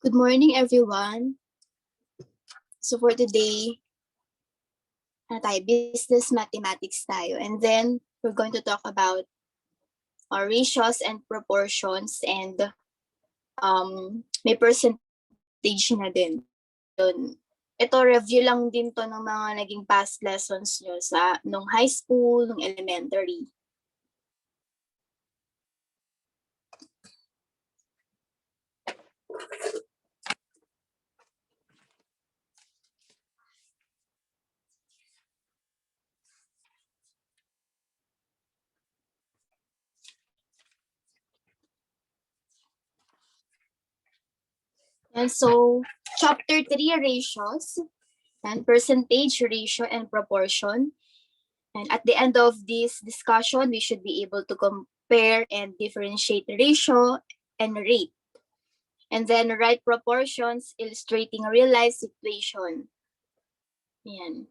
Good morning, everyone. So for today, business mathematics tayo. And then we're going to talk about ratios and proportions and may percentage na din. Ito, review lang din to ng mga naging past lessons nyo nung high school, nung elementary. And so, chapter 3, ratios, and percentage, ratio, and proportion. And at the end of this discussion, we should be able to compare and differentiate ratio and rate. And then write proportions illustrating a real-life situation. Yan.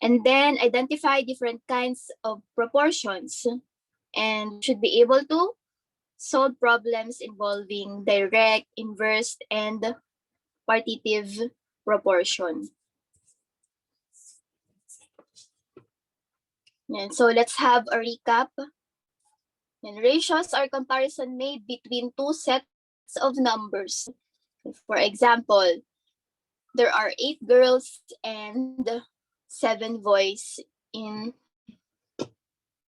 And then identify different kinds of proportions. And should be able to solve problems involving direct, inverse, and partitive proportion. Yan. So let's have a recap. And ratios are comparison made between two sets of numbers. For example, there are 8 girls and 7 boys in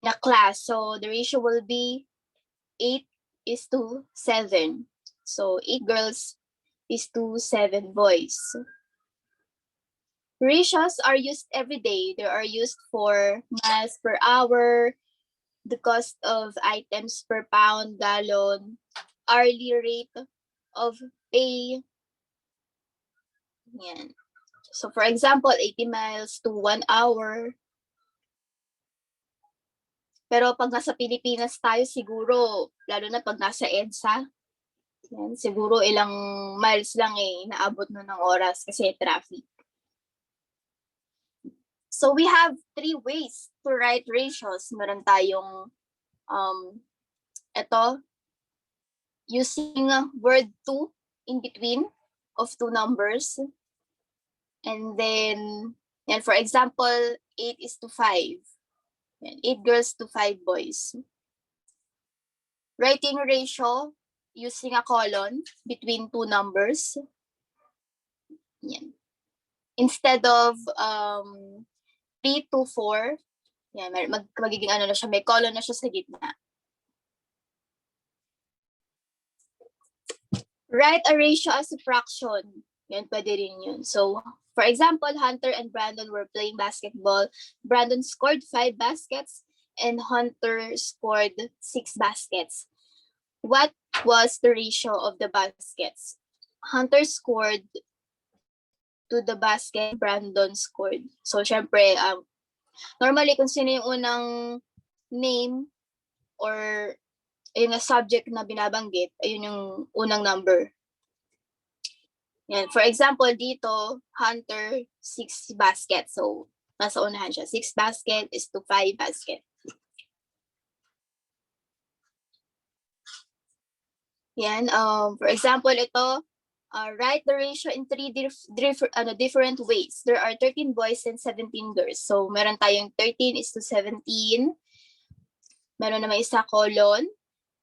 a class. So the ratio will be 8:7. So 8 girls is to 7 boys. Ratios are used every day. They are used for miles per hour, the cost of items per pound, gallon, hourly rate of pay. Yan. So for example, 80 miles to 1 hour. Pero pag nasa Pilipinas tayo, siguro, lalo na pag nasa EDSA, yan, siguro ilang miles lang naabot na ng oras kasi traffic. So we have 3 ways to write ratios. Meron tayong ito, using word to in between of 2 numbers. And then, yan, for example, 8:5. Yan, 8 girls to 5 boys. Writing ratio using a colon between 2 numbers. Yan. Instead of 3:4, yan, magiging ano na siya, may colon na siya sa gitna. Write a ratio as a fraction. Yan, pwede rin yun. So, for example, Hunter and Brandon were playing basketball. Brandon scored 5 baskets and Hunter scored 6 baskets. What was the ratio of the baskets? Hunter scored to the basket, Brandon scored. So, syempre, normally, kung sino yung unang name or yung subject na binabanggit, ayun yung unang number. Yan. For example, dito, Hunter, 6 baskets. So, nasa unahan siya. 6 basket is to 5 basket. Yan. For example, ito, write the ratio in 3 different ways. There are 13 boys and 17 girls. So, meron tayong 13:17. Meron na may isa colon.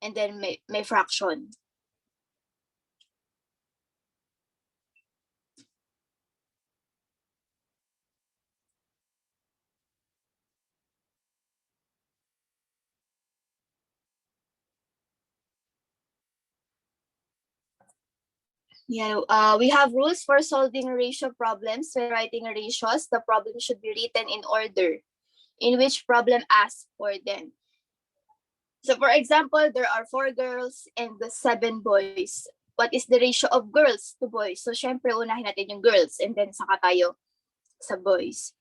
And then may fraction. Yeah, we have rules for solving ratio problems. When writing ratios, the problem should be written in order in which problem asks for them. So for example, there are 4 girls and 7 boys. What is the ratio of girls to boys? So syempre, unahin natin yung girls and then saka tayo sa boys.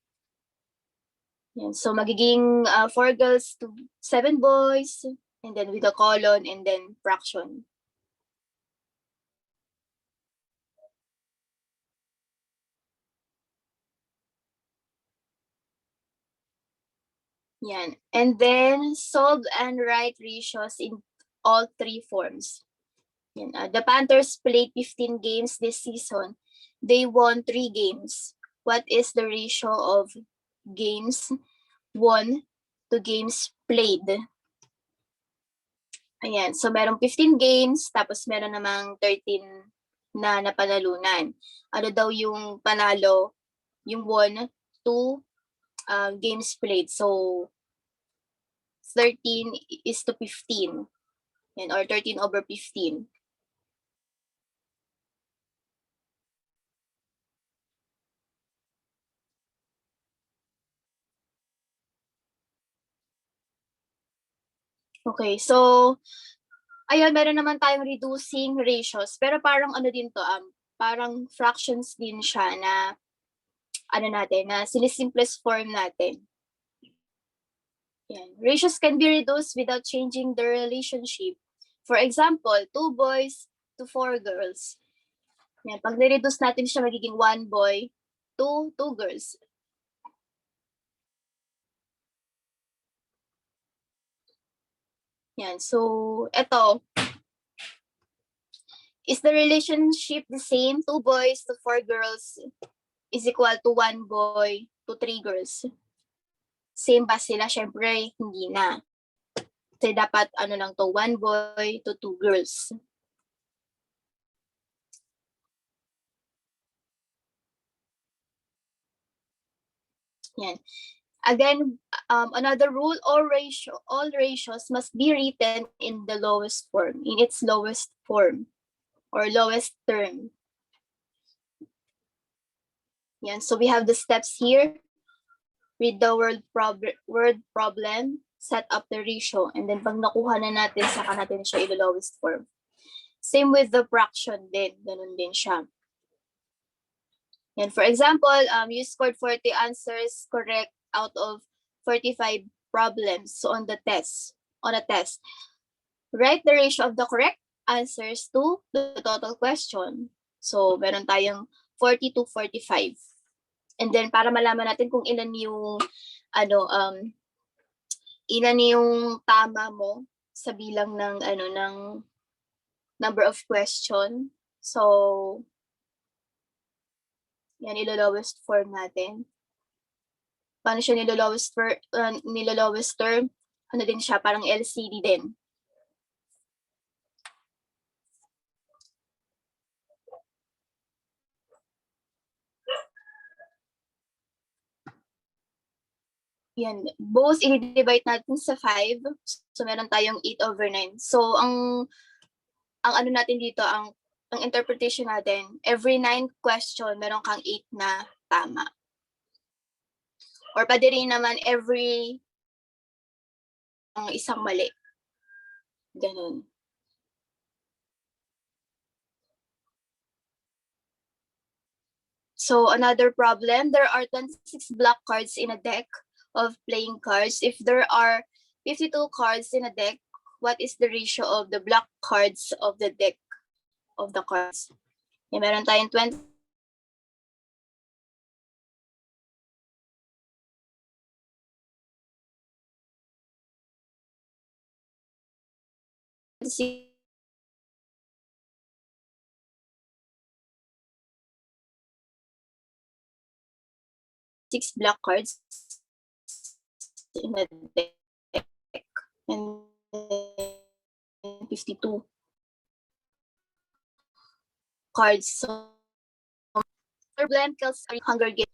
Yan. So magiging 4 girls to 7 boys and then with a colon and then fraction. Yan. And then solve and write ratios in all 3 forms. The Panthers played 15 games this season. They won 3 games. What is the ratio of games won to games played? Ayan, so merong 15 games, tapos meron namang 13 na napanalunan. Ano daw yung panalo? Yung won to games played. So, 13 is to 15. Yan, or 13 over 15. Okay, so ayun, meron naman tayong reducing ratios. Pero parang ano din to, parang fractions din siya na ano natin, na sinisimplest form natin. Yan. Ratios can be reduced without changing the relationship. For example, 2 boys to 4 girls. Yan. Pag nireduce natin siya, magiging 1 boy to 2 girls. Yan. So, eto. Is the relationship the same? 2 boys to 4 girls is equal to 1 boy to 3 girls. Same ba sila? Syempre, hindi na. Kasi dapat ano lang to, 1 boy to 2 girls. Yan. Again, another rule, all ratios must be written in the lowest form, in its lowest form or lowest term. Yan. So we have the steps here. Read the word problem, set up the ratio, and then pag nakuha na natin, saka natin siya in the lowest form. Same with the fraction din, ganun din siya. And for example, you scored 40 answers correct out of 45 problems on a test. Write the ratio of the correct answers to the total question. So, meron tayong 40 to 45. And then, para malaman natin kung ilan yung, ilan yung tama mo sa bilang ng, ng number of question. So, yan, ilo-lowest form natin. Paano siya nilo-lowest term? Ano din siya, parang LCD din. Yan, both i-divide natin sa 5. So, meron tayong 8 over 9. So, ang ano natin dito, ang interpretation natin, every 9 question, meron kang 8 na tama. Or pwede rin naman every isang mali. Ganun. So, another problem, there are 26 black cards in a deck of playing cards. If there are 52 cards in a deck, what is the ratio of the black cards of the deck of the cards? Yung meron tayong 20 6 black cards in the deck and 52 cards. So, problem kills Hunger Games.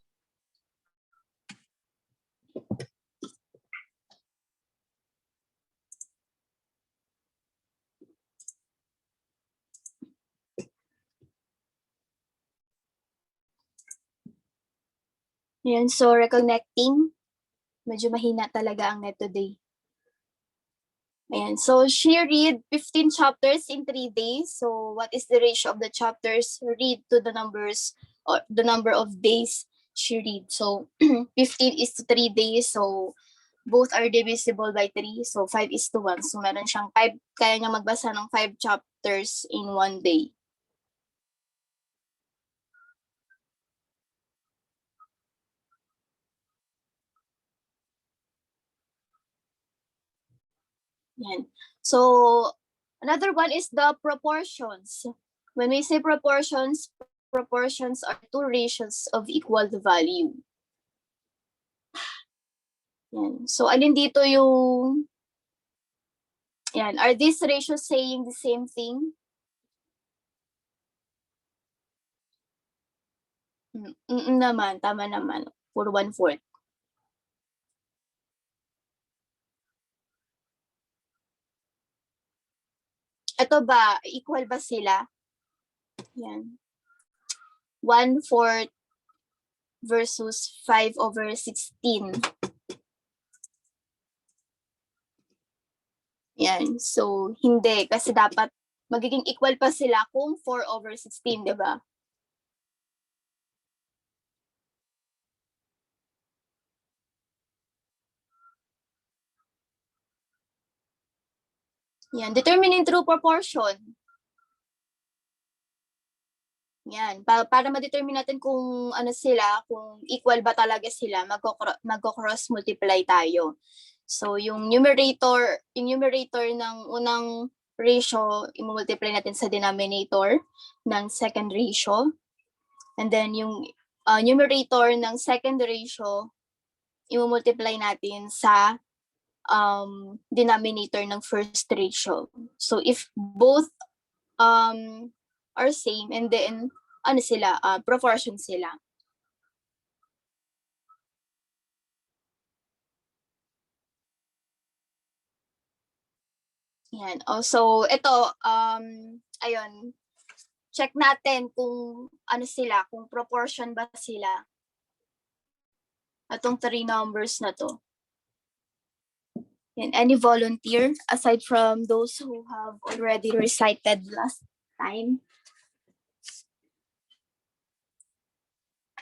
Yan, so reconnecting. Medyo mahina talaga ang net today. Ayan, so she read 15 chapters in 3 days. So what is the ratio of the chapters read to the numbers or the number of days she read? So 15 is to 3 days. So both are divisible by 3. So 5 is to 1. So meron siyang 5, kaya niya magbasa ng 5 chapters in 1 day. Yan. So, Another one is the proportions. When we say proportions, proportions are two ratios of equal value. Yan. So, alin dito yung... Yan. Are these ratios saying the same thing? Naman. Tama naman. For 1/4. Ito ba? Equal ba sila? Yan. 1/4 versus 5/16. Yan. So, hindi. Kasi dapat magiging equal pa sila kung 4/16, di ba? Yan. Determining true proportion. Yan. Para ma-determine natin kung ano sila, kung equal ba talaga sila, magko-cross multiply tayo. So, yung numerator ng unang ratio, i-multiply natin sa denominator ng second ratio. And then, yung numerator ng second ratio, i-multiply natin sa denominator ng first ratio. So, if both are same, and then, ano sila, proportion sila. Yan. Also, ito, ayun, check natin kung ano sila, kung proportion ba sila. Itong 3 numbers na to. Yan. Any volunteer, aside from those who have already recited last time?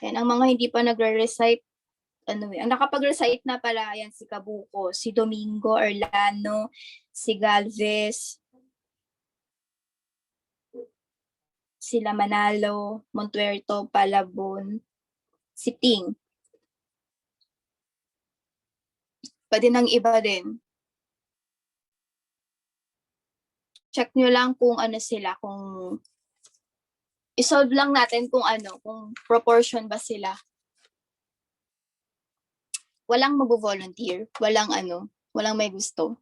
Yan. Ang mga hindi pa nagre-recite, ang nakapag-recite na pala, yan si Kabuko, si Domingo, Orlano, si Galvez, sila Manalo, Montuerto, Palabon, si Ting. Pwede ng iba din. Check nyo lang kung ano sila, kung isolve lang natin kung ano, kung proportion ba sila. Walang mag-volunteer, walang ano, walang may gusto.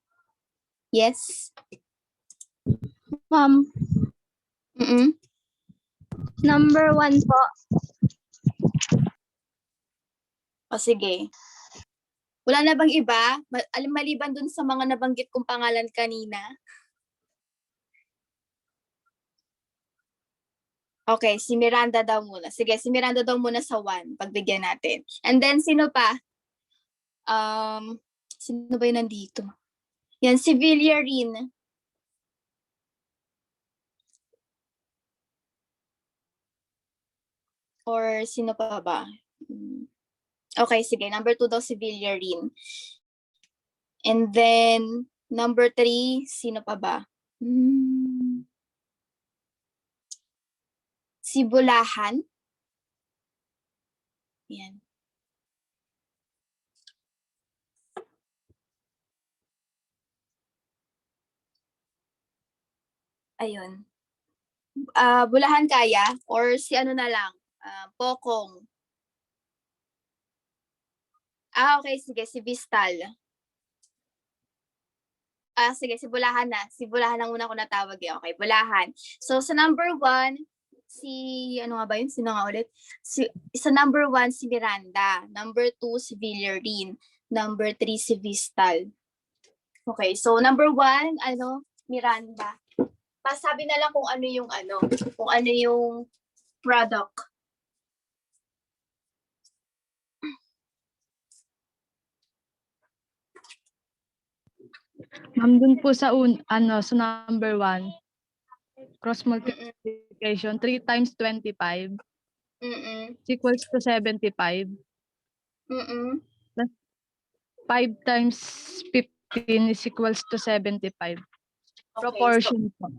Yes? Ma'am, number 1 po. O sige. Wala na bang iba? Maliban dun sa mga nabanggit kong pangalan kanina? Okay, si Miranda daw muna. Sige, si Miranda daw muna sa 1, pagbigyan natin. And then, sino pa? Sino ba yun nandito? Yan, si Villarin. Or sino pa ba? Okay, sige. Number 2 daw si Villarin. And then, number 3, sino pa ba? Si Bulahan. Yan. Ayun. Bulahan kaya? Or si ano na lang? Pokong. Okay, sige. Si Vistal. Sige, si Bulahan na. Si Bulahan ang una ko natawag eh. Okay, Bulahan. So, sa number 1, ano nga ba yun? Sino nga ulit? Sa number 1, si Miranda. Number 2, si Villarin. Number 3, si Vistal. Okay, so number 1, Miranda. Pasabi na lang kung ano yung product. Ma'am, dun po sa sa number 1, cross multiplication, 3 times 25 is equals to 75. 5 times 15 is equals to 75. Proportion po.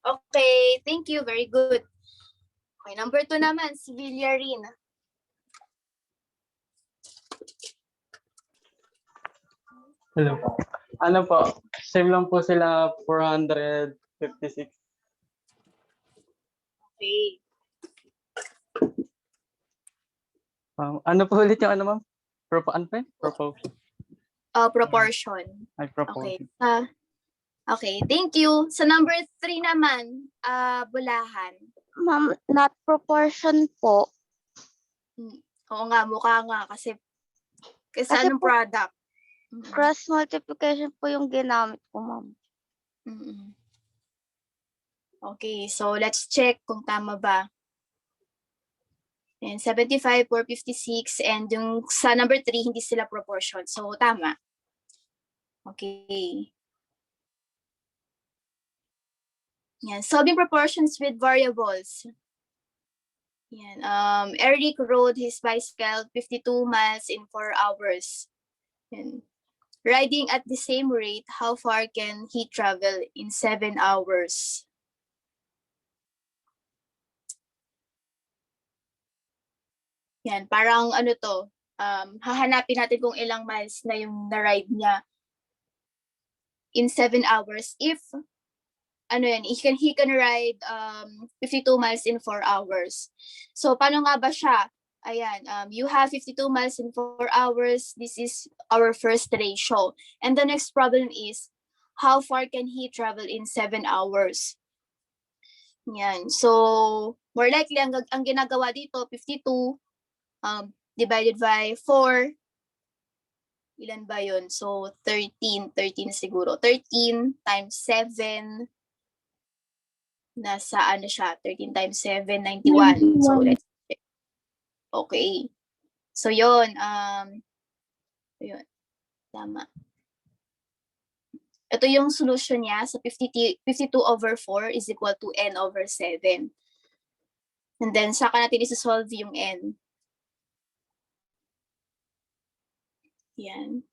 Okay, thank you. Very good. Okay, number 2 naman, si Villarin. Hello po. Ano po, same lang po sila 400 56. Okay. Ano po ulit yung ano, ma'am? Ano pa yun? Proportion. Ay, Okay. proportion. Okay, thank you. Sa number 3 naman, bulahan. Ma'am, not proportion po. Oo nga, mukha nga kasi Kasi anong po- product? Cross multiplication po yung ginamit ko, ma'am. Mm-mm. Okay, so let's check kung tama ba. And 75, 456, and yung sa number 3, hindi sila proportion. So, tama. Okay. Yan. Solving proportions with variables. Yan. Eric rode his bicycle 52 miles in 4 hours. Yan. Riding at the same rate, how far can he travel in 7 hours? Yan, parang ano to, hahanapin natin kung ilang miles na yung na-ride niya in 7 hours if ano yan, he can ride 52 miles in 4 hours. So paano nga ba siya? Ayan, you have 52 miles in 4 hours. This is our first ratio. And the next problem is, how far can he travel in 7 hours? Yan. So, more likely, ang ginagawa dito, 52 divided by 4. Ilan ba yun? So, 13 siguro. 13 times 7. Nasa ano siya? 13 times 7, 91. So, let's check. Okay. So, yun. Yun. Tama. Ito yung solution niya. So, 52 over 4 is equal to n over 7. And then, saka natin isa-solve yung n. Yan.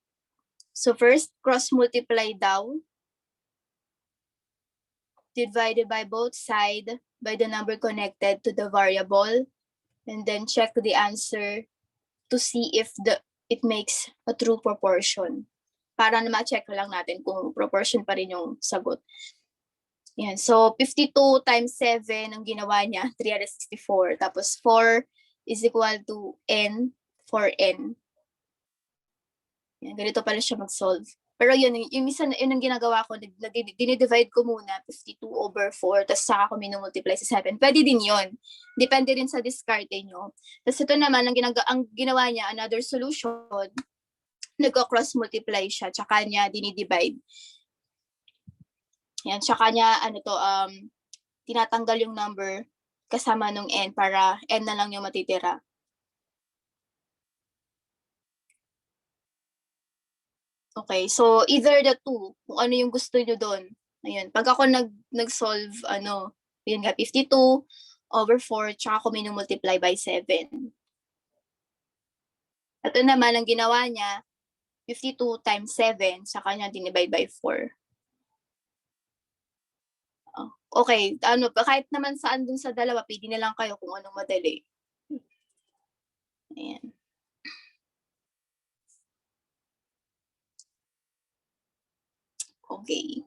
So, first, cross-multiply daw. Divided by both sides by the number connected to the variable. And then, check the answer to see if it makes a true proportion. Para na ma-check lang natin kung proportion pa rin yung sagot. Yan. So, 52 times 7, ang ginawa niya, 364. Tapos, 4 is equal to n for n. Yan, ganito pala siya mag-solve. Pero yun, yung minsan, yun ang ginagawa ko, dinidivide ko muna, 52 over 4, tapos saka ko minumultiply sa 7. Pwede din yun. Depende rin sa diskarte nyo. Tapos ito naman, ang ginawa niya, another solution, nagko-cross multiply siya, tsaka niya dinidivide. Yan, tsaka niya, tinatanggal yung number kasama nung n para n na lang yung matitira. Okay, so either the two, kung ano yung gusto nyo doon. Ayun, pag ako nag-solve, yun nga, 52 over 4, tsaka ako minumultiply by 7. Ito naman, ang ginawa niya, 52 times 7, saka niya dinivide by 4. Okay, kahit naman saan dun sa dalawa, pili na lang kayo kung anong madali. Ayan. Okay.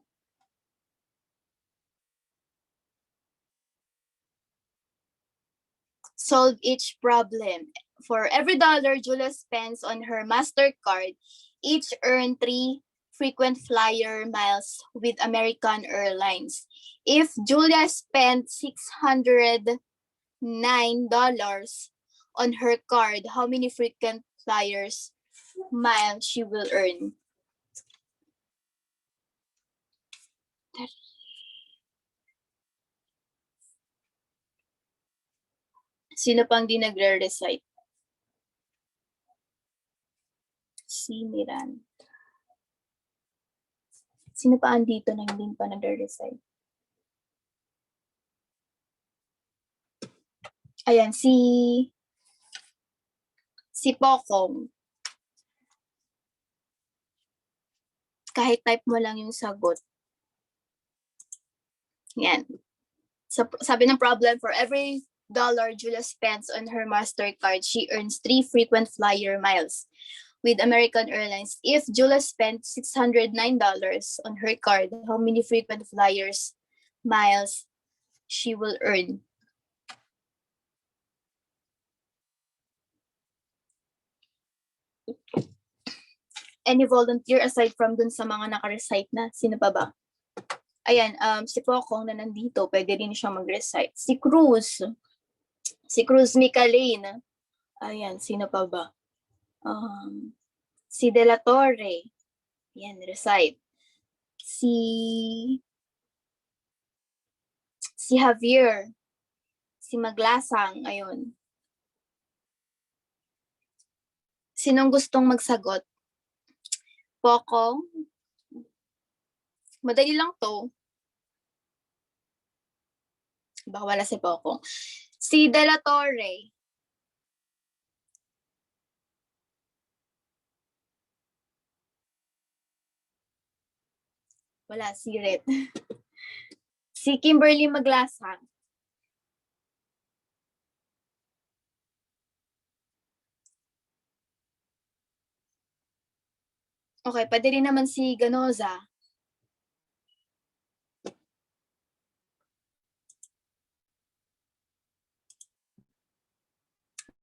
Solve each problem. For every dollar Julia spends on her MasterCard, each earn 3 frequent flyer miles with American Airlines. If Julia spent $609 on her card, how many frequent flyers miles she will earn? Sino pang di nagre-recite? Si Miran. Sino pa andito na hindi pa nagre-recite? Ayan, si Pokong. Kahit type mo lang yung sagot. Yan. So, sabi ng problem, for every dollar Julia spends on her MasterCard, she earns 3 frequent flyer miles with American Airlines. If Julia spent $609 on her card, how many frequent flyers miles she will earn. Any volunteer aside from dun sa mga naka-recite na? Sino pa ba? Ayan, si Pokong na nandito, pwede rin siya mag-recite. Si Cruz. Si Cruz Micalane. Ayan, sino pa ba? Si De La Torre. Ayan, recite. Si Javier. Si Maglasang. Ayun. Sinong gustong magsagot? Pokong? Madali lang to. Baka wala si Pokong. Si De La Torre. Wala, si Red. Si Kimberly Maglasang. Okay, pwede rin naman si Ganoza.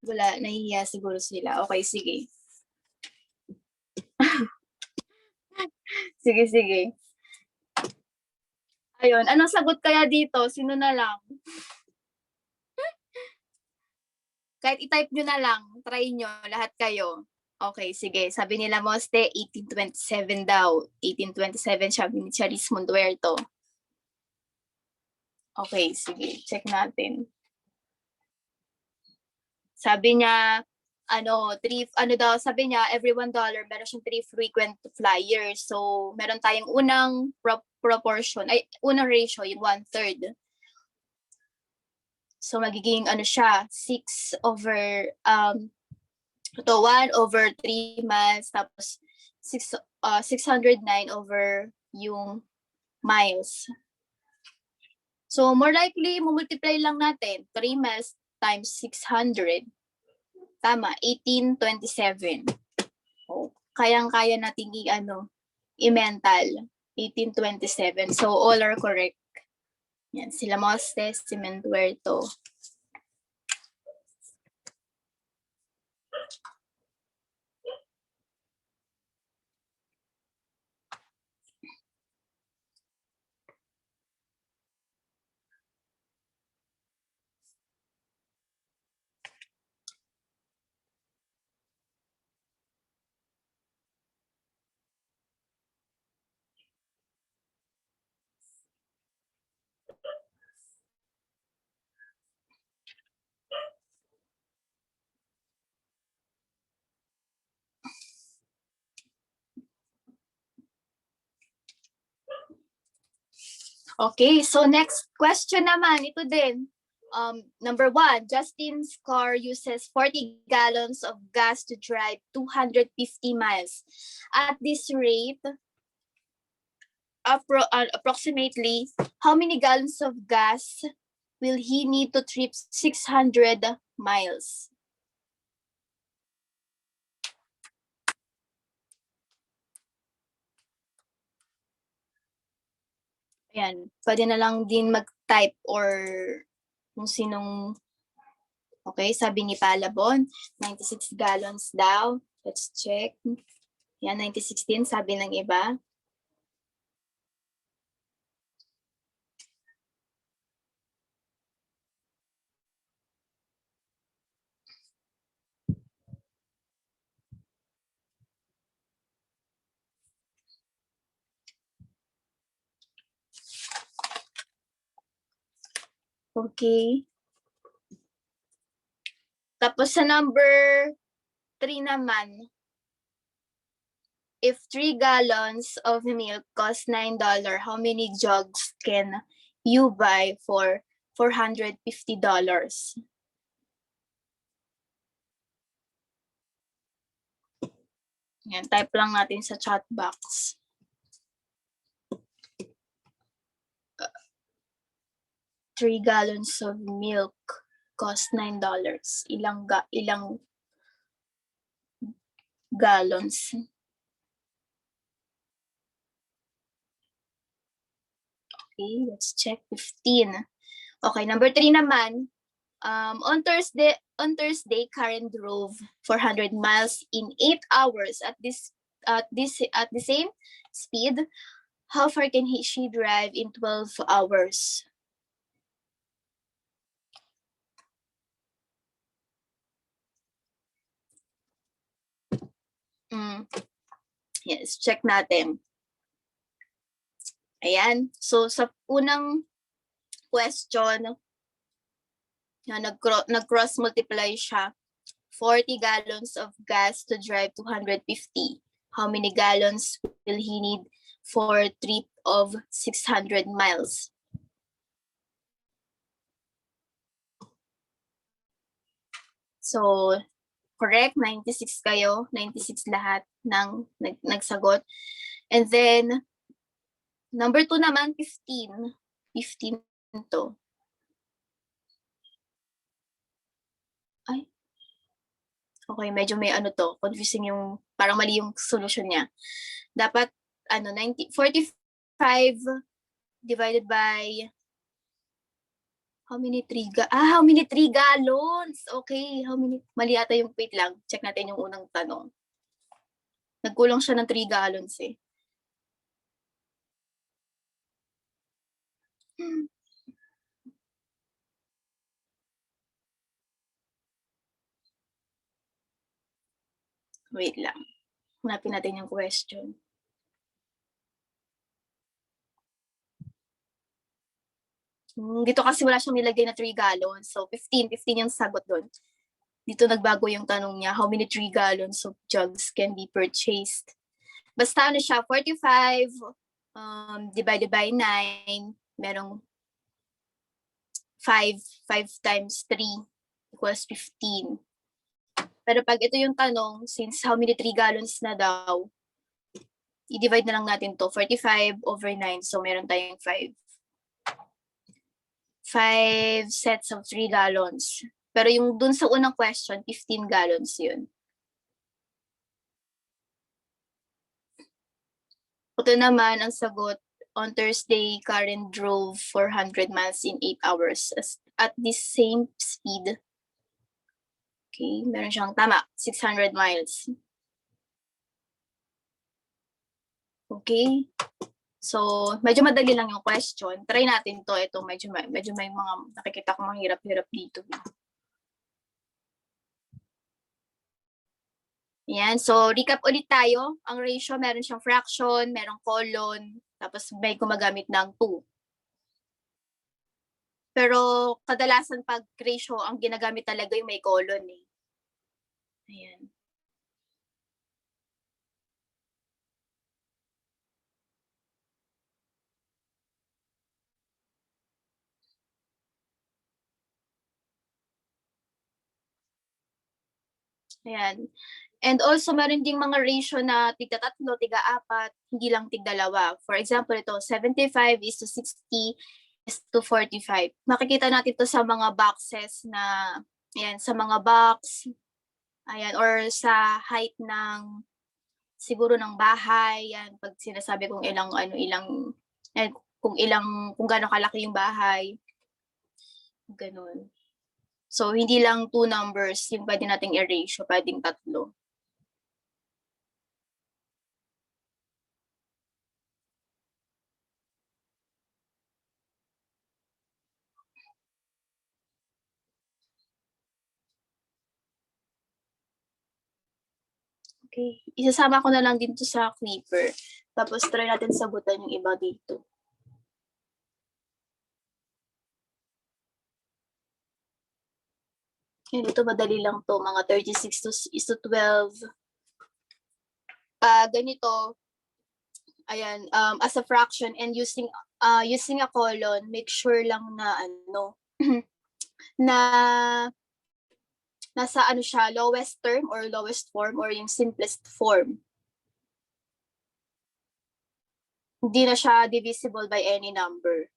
Wala, nahihiya siguro sila. Okay, sige. Sige. Ayun, anong sagot kaya dito? Sino na lang? Kahit i-type nyo na lang, try nyo, lahat kayo. Okay, sige. Sabi nila Moste, 1827 daw. 1827, sabi ni Charis Monduerto. Okay, sige. Check natin. Sabi niya, sabi niya, every $1, meron siyang 3 frequent flyers. So, meron tayong unang unang ratio, yung 1/3. So, magiging siya, 1/3 miles, tapos 609 over yung miles. So, more likely, multiply lang natin. 3 miles times 600. Tama, 1827. Oh, kayang-kaya nating i-mental. 1827. So, all are correct. Yan, sila Mostes, si Menduerto. Okay, so next question naman, ito din. Number 1, Justin's car uses 40 gallons of gas to drive 250 miles. At this rate, approximately, how many gallons of gas will he need to trip 600 miles? Ayan, pwede na lang din mag-type or kung sinong, okay, sabi ni Palabon, 96 gallons daw. Let's check. Yan, 96 din, sabi ng iba. Okay. Tapos sa number 3 naman, if 3 gallons of milk cost $9, how many jugs can you buy for $450? Yan, type lang natin sa chat box. $3 gallons of milk cost $9. Ilang gallons? Okay, let's check 15. Okay, number 3 naman. On Thursday, Karen drove 400 miles in 8 hours at the same speed. How far can she drive in 12 hours? Yes, check natin. Ayan. So, sa unang question, nag-cross multiply siya. 40 gallons of gas to drive 250. How many gallons will he need for a trip of 600 miles? So, correct, 96 kayo. 96 lahat ng nagsagot. And then, number 2 naman, 15. 15 to. Ay. Okay, medyo may ano to, confusing yung, parang mali yung solution niya. Dapat, 45 divided by, how many 3 gallons? Okay, mali ata yung, wait lang, check natin yung unang tanong. Nagkulang siya ng 3 gallons eh. Wait lang. Hanapin natin yung question. Dito kasi wala siyang nilagay na 3 gallons. So, 15 yung sagot doon. Dito nagbago yung tanong niya, how many 3 gallons of jugs can be purchased? Basta ano siya, 45 divided by 9, merong 5 times 3 equals 15. Pero pag ito yung tanong, since how many 3 gallons na daw, i-divide na lang natin to, 45 over 9, so meron tayong 5. 5 sets of 3 gallons. Pero yung dun sa unang question, 15 gallons yun. Ito naman ang sagot, on Thursday, Karen drove 400 miles in 8 hours at the same speed. Okay, meron siyang tama, 600 miles. Okay. So, medyo madali lang yung question. Try natin to. Ito, medyo may mga nakikita ko mahirap-hirap dito. Yan. So, recap ulit tayo. Ang ratio, meron siyang fraction, merong colon, tapos may gumagamit ng 2. Pero, kadalasan pag ratio, ang ginagamit talaga yung may colon eh. Ayan. Ayan. And also, meron ding mga ratio na tigda-3, tigda-4, hindi lang tigda-2. For example, ito, 75 is to 60 is to 45. Makikita natin to sa mga boxes na, ayan, sa mga box, ayan, or sa height ng, siguro ng bahay, yan, pag sinasabi kung kung gaano kalaki yung bahay, ganun. So, hindi lang 2 numbers yung pwede nating i-ratio, pwedeng 3. Okay, isasama ko na lang dito sa clipper. Tapos try natin sagutan yung iba dito. Okay, dito madali lang to, mga 36 is to 12. Ganito, ayan, as a fraction and using a colon, make sure lang na na nasa siya, lowest term or lowest form or yung simplest form. Hindi na siya divisible by any number.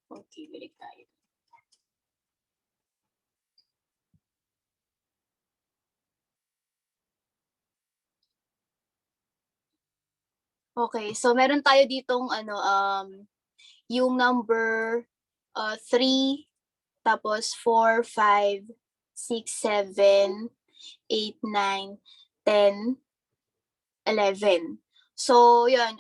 Okay, balik tayo. Okay, so meron tayo ditong yung number 3, tapos 4, 5, 6, 7, 8, 9, 10, 11. So, yun,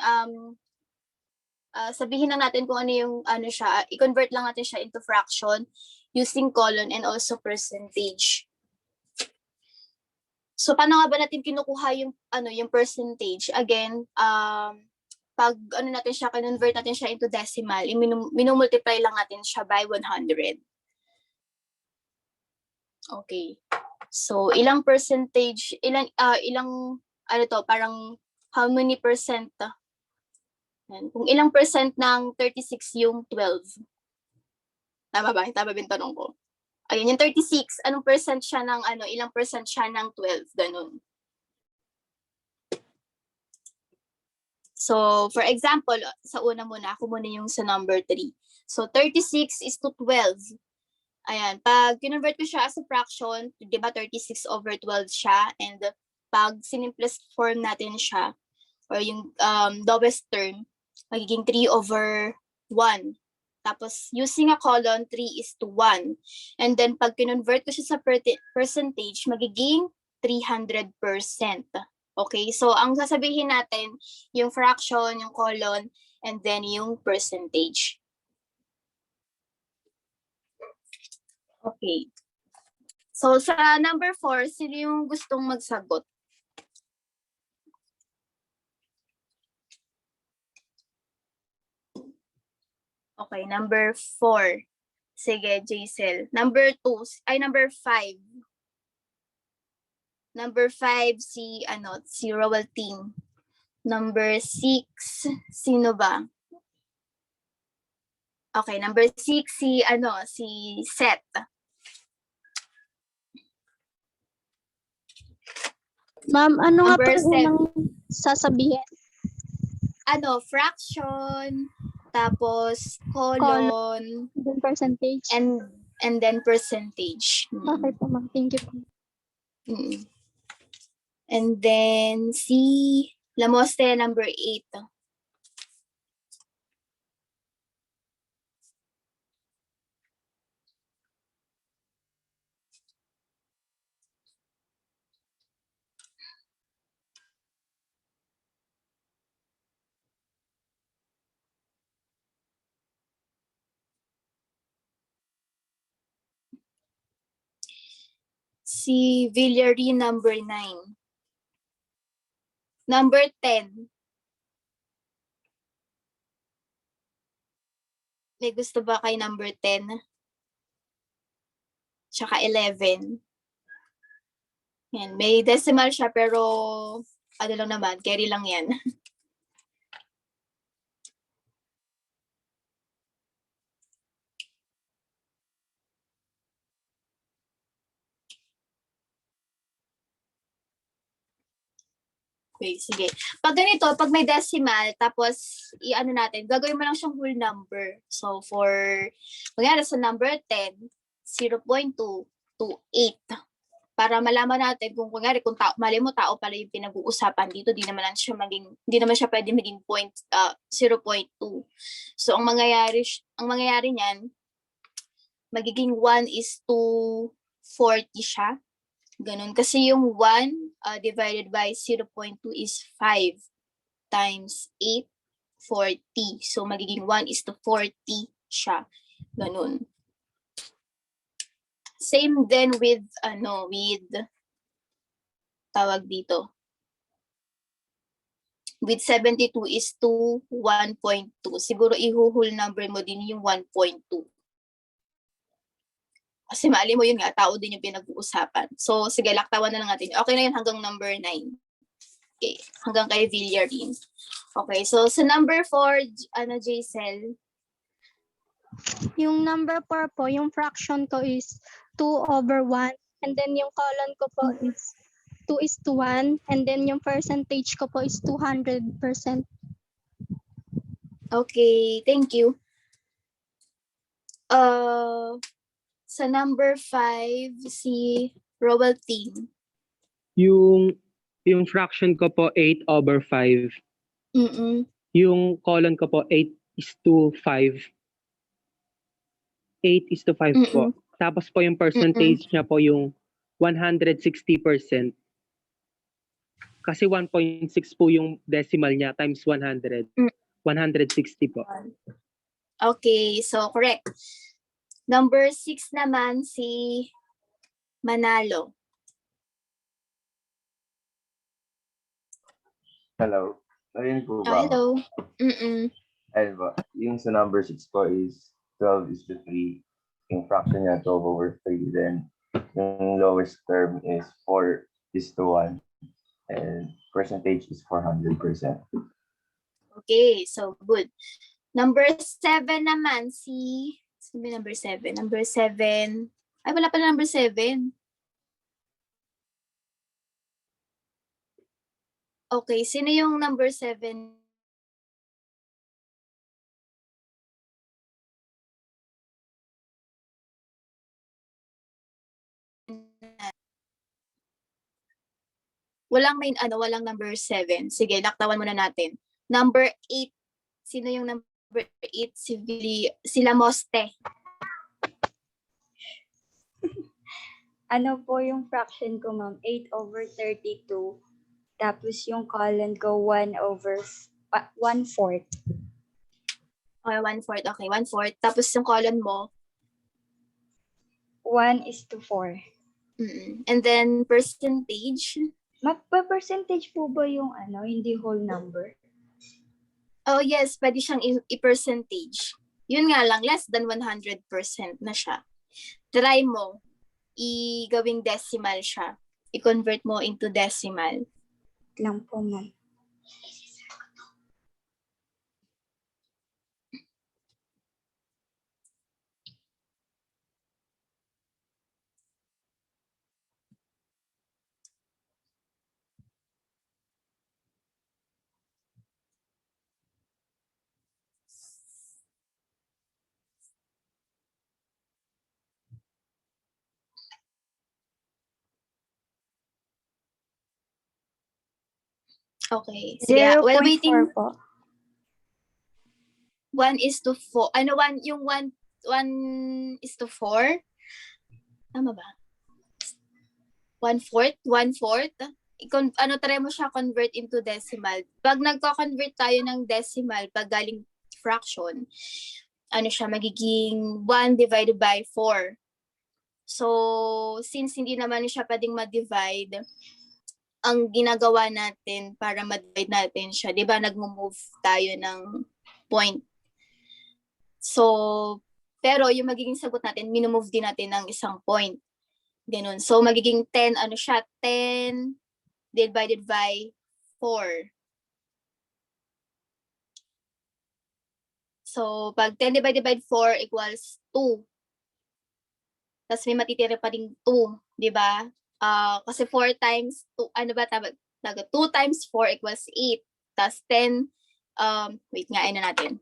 sabihin lang natin kung ano yung siya, i-convert lang natin siya into fraction using colon and also percentage. So, paano nga ba natin kinukuha yung percentage? Again, pag natin siya, convert natin siya into decimal, minumultiply lang natin siya by 100. Okay. So, ilang percentage, ilang parang how many percent? Kung ilang percent ng 36 yung 12. Tama ba? Tama ba yung tanong ko? Ayun, yung 36, anong percent siya ng ilang percent siya ng 12, ganun. So, for example, sa una muna, ako muna yung sa number 3. So, 36 is to 12. Ayan, pag kinonvert ko siya as a fraction, di ba 36 over 12 siya, and pag sinimplest form natin siya, or yung lowest term, magiging 3 over 1. Tapos, using a colon, 3 is to 1. And then, pag kinonvert ko siya sa percentage, magiging 300%. Okay? So, ang sasabihin natin, yung fraction, yung colon, and then yung percentage. Okay. So, sa number 4, sino yung gustong magsagot? Okay, number 4. Sige, Jaisel. Number 5. Number 5, si Rowalting. Number 6, sino ba? Okay, number 6, si Seth. Ma'am, ano nga Number po yung unang sasabihin? Fraction, tapos colon, Then percentage? and then percentage. Okay po, ma'am. Thank you po. And then si Lamoste, number 8. Si Villary, number 9. Number 10. May gusto ba kay number 10? Tsaka 11. Yan, may decimal siya pero lang naman, carry lang yan. Okay, sige. Pag ganito, pag may decimal, tapos natin, gagawin mo lang siyang whole number. So, kunyari sa number 10, 0.228. Para malaman natin kung kunyari, kung mali mo tao pala yung pinag-uusapan dito, hindi naman siya pwede maging 0.2. So, ang mangyayari niyan, magiging 1:40 siya. Ganun. Kasi yung 1 divided by 0.2 is 5 times 8, 40. So, magiging 1:40 siya. Ganun. Same then with tawag dito. With 72 is to 1.2. Siguro i-whole number mo din yung 1.2. Kasi mali mo yun nga, tao din yung pinag-uusapan. So, sige, laktawan na lang natin. Okay na yun hanggang number 9. Okay, hanggang kay Villarin. Okay, so sa number 4, Jaisel? Yung number 4 po, yung fraction ko is 2 over 1. And then yung colon ko po is 2:1. And then yung percentage ko po is 200%. Okay, thank you. Sa number 5, si Rowell Team. Yung fraction ko po 8/5. Yung colon ko po 8:5. 8:5 po. Tapos po yung percentage niya po yung 160%. Kasi 1.6 po yung decimal niya times 100. 160 po. Okay, so correct. Number 6 naman si Manalo. Hello. Ayun po ba? Hello. Ayun ba? Yung sa number 6 po is 12:3. Yung fraction niya 12/3. Then, yung lowest term is 4:1. And percentage is 400%. Okay, so good. Number 7 naman si... Sabi number 7. Number 7. Ay, wala pa na number 7. Okay, sino yung number 7? Walang number 7. Sige, laktawan muna natin. Number 8. Sino yung number 8? Sila Moste. Ano po yung fraction ko, ma'am? 8/32. Tapos yung colon ko 1/4. Okay, 1/4. Okay, 1/4. Tapos yung column mo. 1:4. And then percentage. Magpa-percentage po ba yung hindi whole number? Oh yes, pwede siyang i-percentage. Yun nga lang, less than 100% na siya. Try mo, i-gawing decimal siya. I-convert mo into decimal. Lang po, ma'am. Okay. Sige, while waiting, 0.4 po. 1:4. Ano, yung 1:4? Tama ba? 1/4? 1/4? Try mo siya convert into decimal. Pag nagko-convert tayo ng decimal, pag galing fraction, siya, magiging 1/4. So, since hindi naman siya pwedeng ma-divide, ang ginagawa natin para ma-divide natin siya, di ba, nag-move tayo ng point. So, pero yung magiging sagot natin, minumove din natin ng isang point. Ganun. So, magiging 10, 10 divided by 4. So, pag 10 divided by 4 equals 2. Tapos may matitira pa rin 2, di ba? Kasi 4 times 2, 2 times 4 equals 8. Tapos 10, wait nga, natin.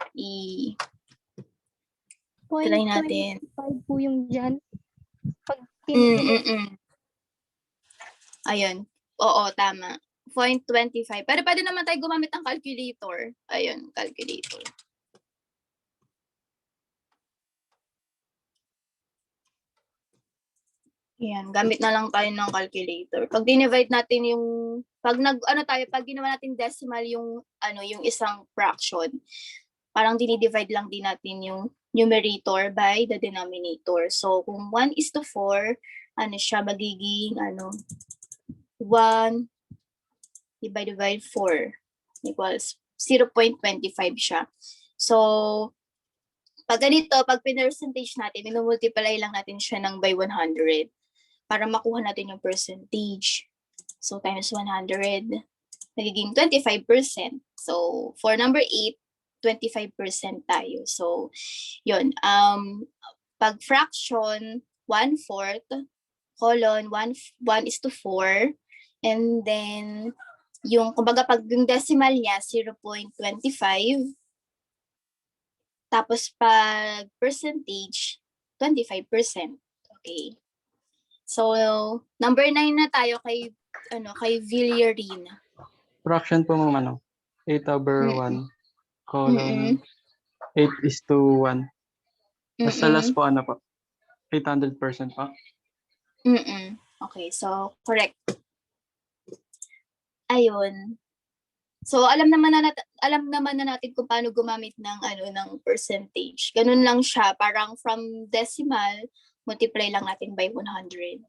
Try natin. 0.25 po yung dyan. Pag Ayun. Oo, tama. 0.25. Pero pwede naman tayo gumamit ng calculator. Ayun, calculator. Yan, gamit na lang tayo ng calculator. Pag dinivide natin yung, pag ginawa natin decimal yung isang fraction, parang dinidivide lang din natin yung numerator by the denominator. So, kung 1:4, siya, magiging 1 divided by 4 equals 0.25 siya. So, pag ganito, pag percentage natin, minumultiply lang natin siya ng by 100 para makuha natin yung percentage. So, times 100, nagiging 25%. So, for number 8, 25% tayo. So, yun. Pag fraction, 1/4, colon, 1:4, and then, kumbaga pag yung decimal niya, 0.25, Tapos pag percentage, 25%. Okay. So, number 9 na tayo kay Villarina. Fraction po ma'am, 8/1 colon 8:1. Tapos sa last po, 800% po. Okay, so correct. Ayun. So alam naman na natin kung paano gumamit ng percentage. Ganun lang siya, parang from decimal, multiply lang natin by 100.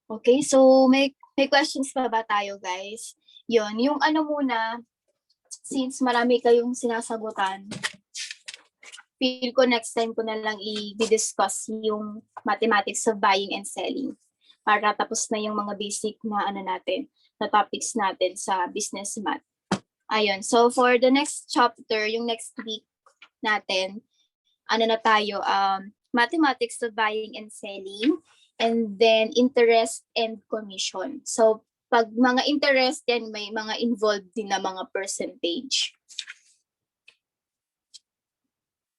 Okay, so may questions pa ba tayo, guys? Yung muna, since marami kayong sinasagutan, feel ko next time ko na lang i-discuss yung mathematics of buying and selling para tapos na yung mga basic na na topics natin sa business math. Ayun, so for the next chapter, yung next week natin, na tayo, mathematics of buying and selling, and then interest and commission. So pag mga interest yan, may mga involved din na mga percentage.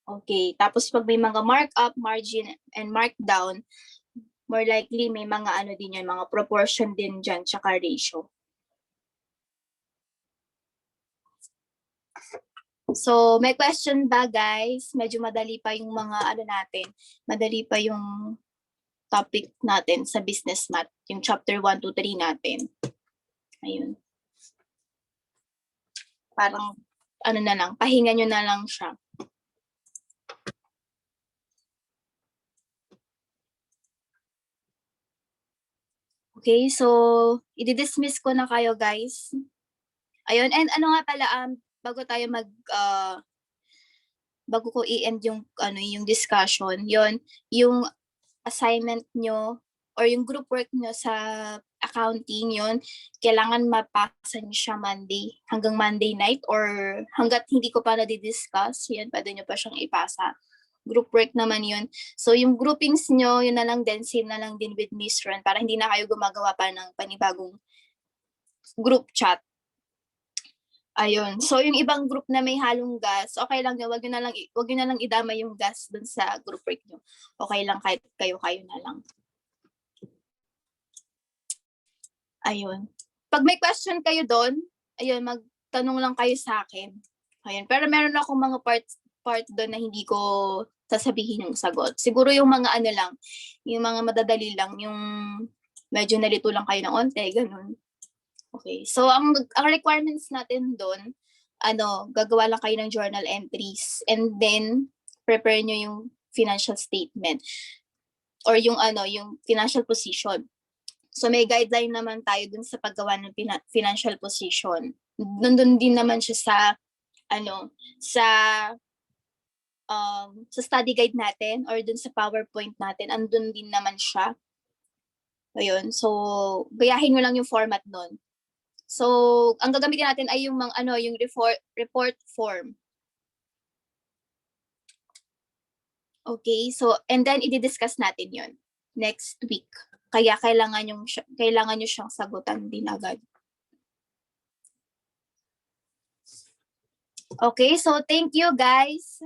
Okay, tapos pag may mga markup, margin, and markdown, more likely may mga din yan, mga proportion din dyan, tsaka ratio. So, may question ba, guys? Medyo madali pa yung mga natin. Madali pa yung topic natin sa business math. Yung chapter 1 to 3 natin. Ayun. Parang, na lang, pahinga nyo na lang siya. Okay, so, i-dismiss ko na kayo, guys. Ayun, and nga pala, bago tayo bago ko i-end yung yung discussion, yung assignment nyo or yung group work nyo sa accounting, kailangan mapasa nyo siya hanggang Monday night, or hanggat hindi ko pa na-discuss, pwede nyo pa siyang ipasa. Group work naman yun. So yung groupings nyo, yun na lang din, same na lang din with Miss Ron para hindi na kayo gumagawa pa ng panibagong group chat. Ayun. So yung ibang group na may halong gas, okay lang yun. Wag nyo na lang idama yung gas dun sa group work nyo. Okay lang kahit kayo na lang. Ayun. Pag may question kayo doon, ayun, magtanong lang kayo sa akin. Ayun. Pero meron akong mga part doon na hindi ko sasabihin yung sagot. Siguro yung mga lang, yung mga madadali lang, yung medyo nalito lang kayo ng onte, ganun. Okay. So, ang requirements natin doon, gagawa lang kayo ng journal entries, and then prepare nyo yung financial statement or yung financial position. So, may guideline naman tayo dun sa paggawa ng financial position. Nandun din naman siya sa sa study guide natin or dun sa PowerPoint natin, andun din naman siya. Ayun. So, gayahin mo lang yung format nun. So, ang gagamitin natin ay yung yung report form. Okay, so and then i-discuss natin 'yon next week. Kaya kailangan nyo siyang sagutan din agad. Okay, so thank you, guys.